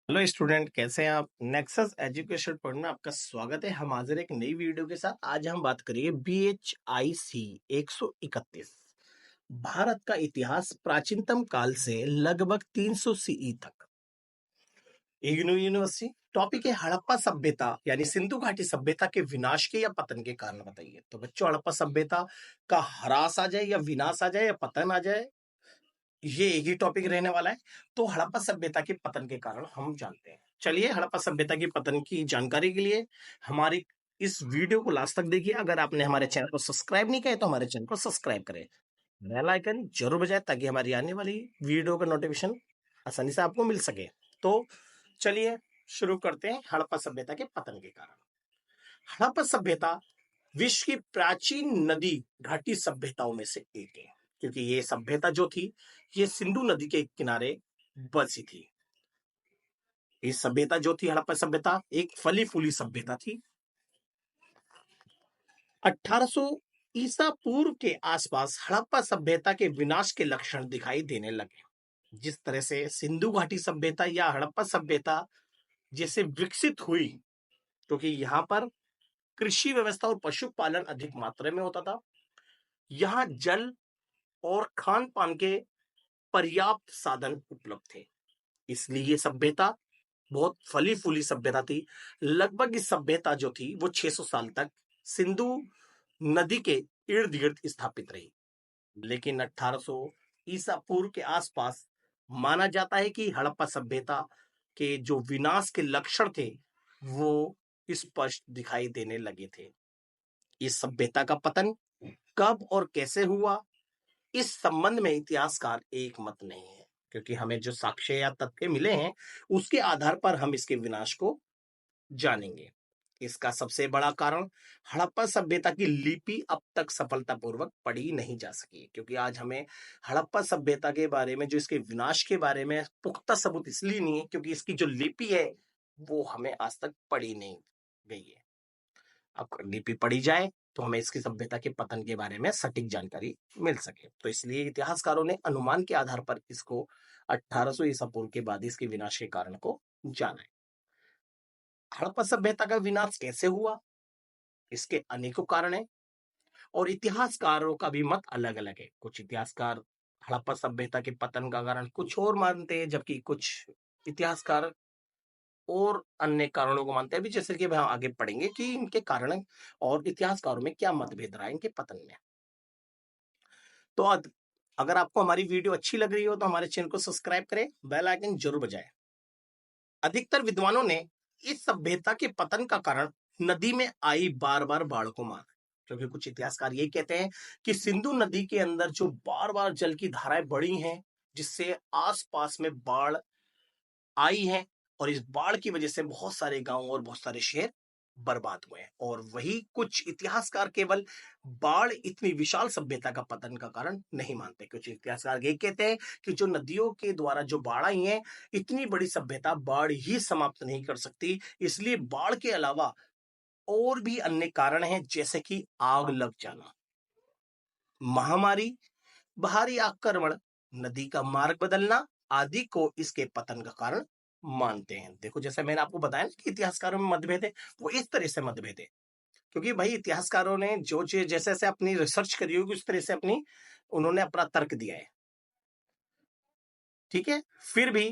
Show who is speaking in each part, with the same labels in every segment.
Speaker 1: Hello student, कैसे हैं आप। नेक्सस एजुकेशन पॉइंट में आपका स्वागत है। हम हाजिर एक नई वीडियो के साथ। आज हम बात करेंगे BHIC 131। भारत का इतिहास प्राचीनतम काल से लगभग 300 CE तक। इग्नू यूनिवर्सिटी। टॉपिक है हड़प्पा सभ्यता यानी सिंधु घाटी सभ्यता के विनाश के या पतन के कारण बताइए। तो बच्चों, हड़प्पा सभ्यता का ह्रास आ जाए या विनाश आ जाए या पतन आ जाए, ये एक ही टॉपिक रहने वाला है। तो हड़प्पा सभ्यता के पतन के कारण हम जानते हैं। चलिए, हड़प्पा सभ्यता के पतन की जानकारी के लिए हमारी इस वीडियो को लास्ट तक देखिए। अगर आपने हमारे चैनल को सब्सक्राइब नहीं किया है तो हमारे चैनल को सब्सक्राइब करें, बेल आइकन जरूर बजाएं ताकि हमारी आने वाली वीडियो का नोटिफिकेशन आसानी से आपको मिल सके। तो चलिए शुरू करते हैं हड़प्पा सभ्यता के पतन के कारण। हड़प्पा सभ्यता विश्व की प्राचीन नदी घाटी सभ्यताओं में से एक है, क्योंकि ये सभ्यता जो थी ये सिंधु नदी के किनारे बसी थी। ये सभ्यता जो थी, हड़प्पा सभ्यता, एक फली फूली सभ्यता थी। 1800 ईसा पूर्व के आसपास हड़प्पा सभ्यता के विनाश के लक्षण दिखाई देने लगे। जिस तरह से सिंधु घाटी सभ्यता या हड़प्पा सभ्यता जैसे विकसित हुई, क्योंकि यहाँ पर कृषि व्यवस्था और पशुपालन अधिक मात्रा में होता था। यहाँ जल और खान पान के पर्याप्त साधन उपलब्ध थे, इसलिए ये सभ्यता बहुत फली फूली सभ्यता थी। लगभग इस सभ्यता जो थी वो 600 साल तक सिंधु नदी के इर्द गिर्द स्थापित रही। लेकिन 1800 ईसा पूर्व के आसपास माना जाता है कि हड़प्पा सभ्यता के जो विनाश के लक्षण थे वो स्पष्ट दिखाई देने लगे थे। इस सभ्यता का पतन कब और कैसे हुआ, इस संबंध में इतिहासकार एक मत नहीं है, क्योंकि हमें जो साक्ष्य या तथ्य मिले हैं उसके आधार पर हम इसके विनाश को जानेंगे। इसका सबसे बड़ा कारण हड़प्पा सभ्यता की लिपि अब तक सफलतापूर्वक पढ़ी नहीं जा सकी, क्योंकि आज हमें हड़प्पा सभ्यता के बारे में, जो इसके विनाश के बारे में पुख्ता सबूत इसलिए नहीं है क्योंकि इसकी जो लिपि है वो हमें आज तक पढ़ी नहीं गई है। अब लिपि पढ़ी जाए तो हमें इसकी सभ्यता के पतन के बारे में सटीक जानकारी मिल सके। तो इसलिए इतिहासकारों ने अनुमान के आधार पर इसको 1800 ईसा पूर्व के बाद इसके विनाश के कारण को जाना है। हड़प्पा सभ्यता का विनाश कैसे हुआ, इसके अनेकों कारण हैं और इतिहासकारों का भी मत अलग अलग है। कुछ इतिहासकार हड़प्पा सभ्यता के पतन का कारण कुछ और मानते हैं, जबकि कुछ इतिहासकार और अन्य कारणों को मानते हैं भी, जैसे कि हम आगे पढ़ेंगे कि इनके कारण और इतिहासकारों में क्या मतभेद रहा है इनके पतन में। तो अगर आपको हमारी वीडियो अच्छी लग रही हो तो हमारे चैनल को सब्सक्राइब करें, बेल आइकन जरूर बजाएं। अधिकतर विद्वानों ने इस सभ्यता के पतन का कारण नदी में आई बार बार बाढ़ को माना, क्योंकि कुछ इतिहासकार ये कहते हैं कि सिंधु नदी के अंदर जो बार बार जल की धाराएं बढ़ी हैं, जिससे आसपास में बाढ़ आई है और इस बाढ़ की वजह से बहुत सारे गांव और बहुत सारे शहर बर्बाद हुए हैं। और वही कुछ इतिहासकार केवल बाढ़ इतनी विशाल सभ्यता का पतन का कारण नहीं मानते। कुछ इतिहासकार ये कहते हैं कि जो नदियों के द्वारा जो बाढ़ आई है, इतनी बड़ी सभ्यता बाढ़ ही समाप्त नहीं कर सकती, इसलिए बाढ़ के अलावा और भी अन्य कारण हैं, जैसे कि आग लग जाना, महामारी, बाहरी आक्रमण, नदी का मार्ग बदलना आदि को इसके पतन का कारण मानते हैं। देखो, जैसे मैंने आपको बताया ना कि इतिहासकारों में मतभेद है, वो इस तरह से मतभेद है क्योंकि भाई इतिहासकारों ने जो चीज जैसे जैसे अपनी रिसर्च करी होगी उस तरह से उन्होंने अपना तर्क दिया है। ठीक है, फिर भी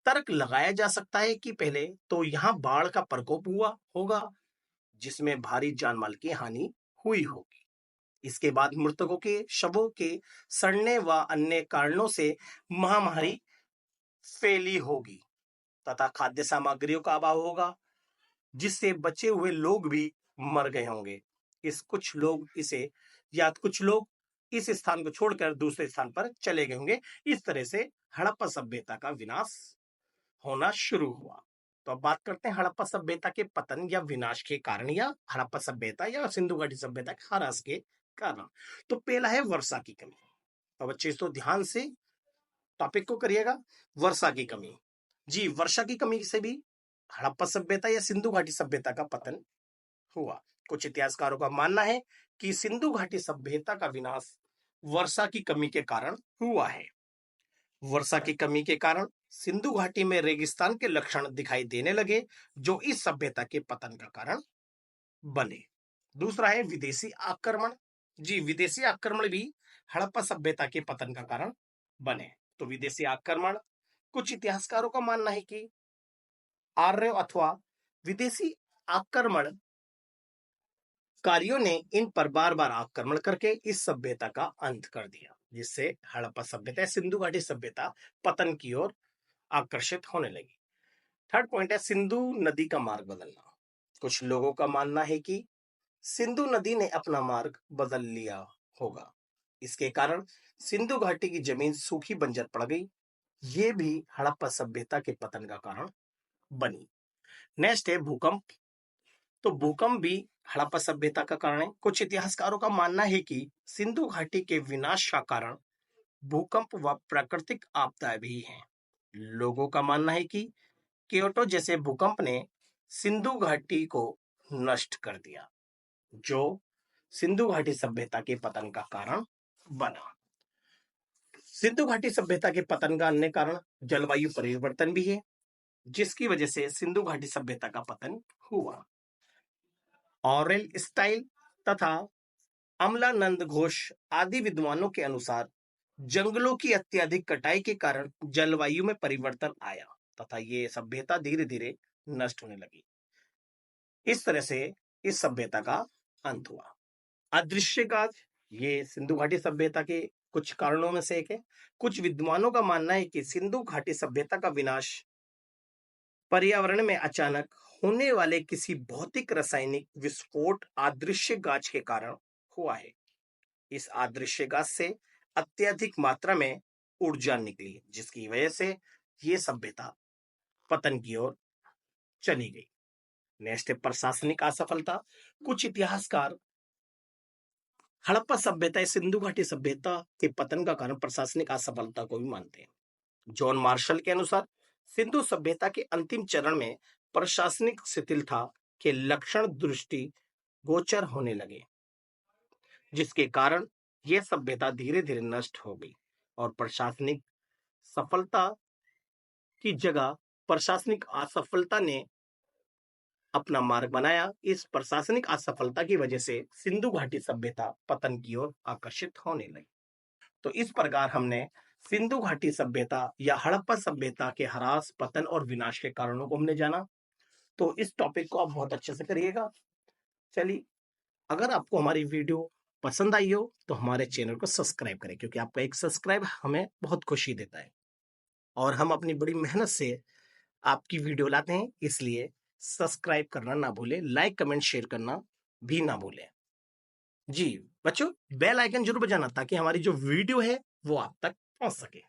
Speaker 1: तर्क लगाया जा सकता है कि पहले तो यहाँ बाढ़ का प्रकोप हुआ होगा जिसमें भारी जान माल की हानि हुई होगी। इसके बाद मृतकों के शवों के सड़ने व अन्य कारणों से महामारी फैली होगी तथा खाद्य सामग्रियों का अभाव होगा, जिससे बचे हुए लोग भी मर गए होंगे। कुछ लोग इस स्थान को छोड़कर दूसरे स्थान पर चले गए होंगे। इस तरह से हड़प्पा सभ्यता का विनाश होना शुरू हुआ। तो अब बात करते हैं हड़प्पा सभ्यता के पतन या विनाश के कारण, या हड़प्पा सभ्यता या सिंधु घाटी सभ्यता के ह्रास के कारण। तो पहला है वर्षा की कमी। तो बच्चे इसको ध्यान से टॉपिक को करिएगा। वर्षा की कमी, जी, वर्षा की कमी से भी हड़प्पा सभ्यता या सिंधु घाटी सभ्यता का पतन हुआ। कुछ इतिहासकारों का मानना है कि सिंधु घाटी सभ्यता का विनाश वर्षा की कमी के कारण हुआ है। वर्षा की कमी के कारण सिंधु घाटी में रेगिस्तान के लक्षण दिखाई देने लगे, जो इस सभ्यता के पतन का कारण बने। दूसरा है विदेशी आक्रमण। जी, विदेशी आक्रमण भी हड़प्पा सभ्यता के पतन का कारण बने। तो विदेशी आक्रमण, कुछ इतिहासकारों का मानना है कि आर्य अथवा विदेशी आक्रमण कारियों ने इन पर बार बार आक्रमण करके इस सभ्यता का अंत कर दिया, जिससे हड़प्पा सभ्यता, सिंधु घाटी सभ्यता पतन की ओर आकर्षित होने लगी। थर्ड पॉइंट है सिंधु नदी का मार्ग बदलना। कुछ लोगों का मानना है कि सिंधु नदी ने अपना मार्ग बदल लिया होगा, इसके कारण सिंधु घाटी की जमीन सूखी बंजर पड़ गई। ये भी हड़प्पा सभ्यता के पतन का कारण बनी। नेक्स्ट है भूकंप। तो भूकंप भी हड़प्पा सभ्यता का कारण है। कुछ इतिहासकारों का मानना है कि सिंधु घाटी के विनाश का कारण भूकंप व प्राकृतिक आपदाएं भी हैं। लोगों का मानना है कि क्योटो जैसे भूकंप ने सिंधु घाटी को नष्ट कर दिया, जो सिंधु घाटी सभ्यता के पतन का कारण बना। सिंधु घाटी सभ्यता के पतन का अन्य कारण जलवायु परिवर्तन भी है, जिसकी वजह से सिंधु घाटी सभ्यता का पतन हुआ। ऑरेल स्टाइल तथा अमलानंद घोष आदि विद्वानों के अनुसार जंगलों की अत्यधिक कटाई के कारण जलवायु में परिवर्तन आया तथा ये सभ्यता धीरे धीरे नष्ट होने लगी। इस तरह से इस सभ्यता का अंत हुआ। अदृश्य काज, ये सिंधु घाटी सभ्यता के कुछ कारणों में से एक है। कुछ विद्वानों का मानना है कि सिंधु घाटी सभ्यता का विनाश पर्यावरण में अचानक होने वाले किसी भौतिक रासायनिक विस्फोट अदृश्य गाज के कारण हुआ है। इस अदृश्य गाज से अत्यधिक मात्रा में ऊर्जा निकली, जिसकी वजह से ये सभ्यता पतन की ओर चली गई। नेक्स्ट है प्रशासनिक असफलता। कुछ इतिहासकार हड़प्पा सभ्यता, सिंधु घाटी सभ्यता के पतन का कारण प्रशासनिक असफलता को भी मानते हैं। जॉन मार्शल के अनुसार सिंधु सभ्यता के अंतिम चरण में प्रशासनिक शिथिलता के लक्षण दृष्टि गोचर होने लगे, जिसके कारण यह सभ्यता धीरे धीरे नष्ट हो गई और प्रशासनिक सफलता की जगह प्रशासनिक असफलता ने अपना मार्ग बनाया। इस प्रशासनिक असफलता की वजह से सिंधु घाटी सभ्यता पतन की ओर आकर्षित होने लगी। तो इस प्रकार हमने सिंधु घाटी सभ्यता या हड़प्पा सभ्यता के ह्रास, पतन और विनाश के कारणों को हमने जाना। तो इस टॉपिक को आप बहुत अच्छे से करिएगा। चलिए, अगर आपको हमारी वीडियो पसंद आई हो तो हमारे चैनल को सब्सक्राइब करें, क्योंकि आपका एक सब्सक्राइब हमें बहुत खुशी देता है और हम अपनी बड़ी मेहनत से आपकी वीडियो लाते हैं। इसलिए सब्सक्राइब करना ना भूलें, लाइक कमेंट शेयर करना भी ना भूलें। जी बच्चों, बेल आइकन जरूर बजाना ताकि हमारी जो वीडियो है वो आप तक पहुंच सके।